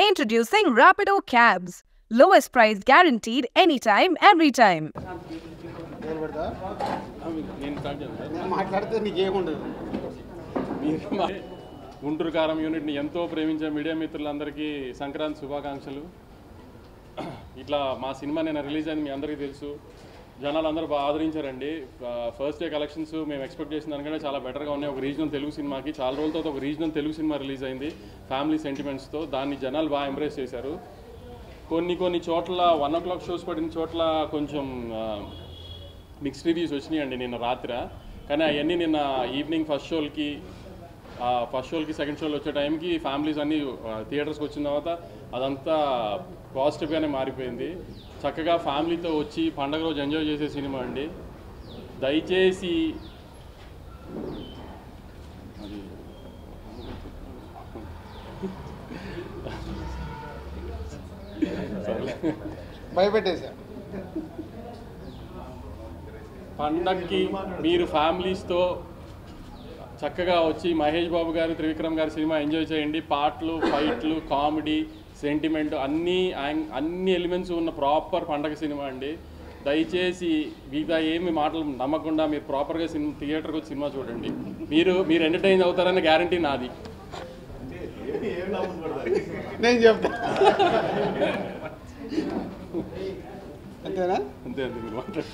Introducing Rapido Cabs. Lowest price guaranteed anytime, every time. Guntur కారం యూనిట్ని ఎంతో ప్రేమించే మీడియా మిత్రులందరికీ సంక్రాంతి శుభాకాంక్షలు. ఇట్లా మా సినిమా నేను రిలీజ్ అయింది మీ అందరికీ తెలుసు. జనాలు అందరూ బాగా ఆదరించారండి. ఫస్ట్ డే కలెక్షన్స్ మేము ఎక్స్పెక్ట్ చేసిన దానికంటే చాలా బెటర్గా ఉన్నాయి. ఒక రీజనల్ తెలుగు సినిమాకి చాలా రోజులతో ఒక రీజనల్ తెలుగు సినిమా రిలీజ్ అయింది ఫ్యామిలీ సెంటిమెంట్స్తో. దాన్ని జనాలు బాగా ఎంబ్రేస్ చేశారు. కొన్ని చోట్ల 1 o'clock షోస్ పడిన చోట్ల కొంచెం మిక్స్డ్ రివ్యూస్ వచ్చినాయండి నిన్న రాత్రి. కానీ అవన్నీ నిన్న ఈవినింగ్ ఫస్ట్ షోలకి సెకండ్ షోలు వచ్చే టైంకి ఫ్యామిలీస్ అన్నీ థియేటర్స్కి వచ్చిన తర్వాత అదంతా పాజిటివ్గానే మారిపోయింది. చక్కగా ఫ్యామిలీతో వచ్చి పండగ రోజు ఎంజాయ్ చేసే సినిమా అండి. దయచేసి భయపెట్టేసా పండగకి మీరు ఫ్యామిలీస్తో చక్కగా వచ్చి మహేష్ బాబు గారు, త్రివిక్రమ్ గారి సినిమా ఎంజాయ్ చేయండి. పాటలు, ఫైట్లు, కామెడీ, సెంటిమెంట్ అన్ని ఎలిమెంట్స్ ఉన్న ప్రాపర్ పండగ సినిమా అండి. దయచేసి మిగతా ఏమి మాటలు నమ్మకుండా మీరు ప్రాపర్గా థియేటర్కి వచ్చి సినిమా చూడండి. మీరు ఎంటర్టైన్ అవుతారనే గ్యారంటీ నాది. నేను చెప్తా అంతేనా? అంతే మీరు మాట్లాడు.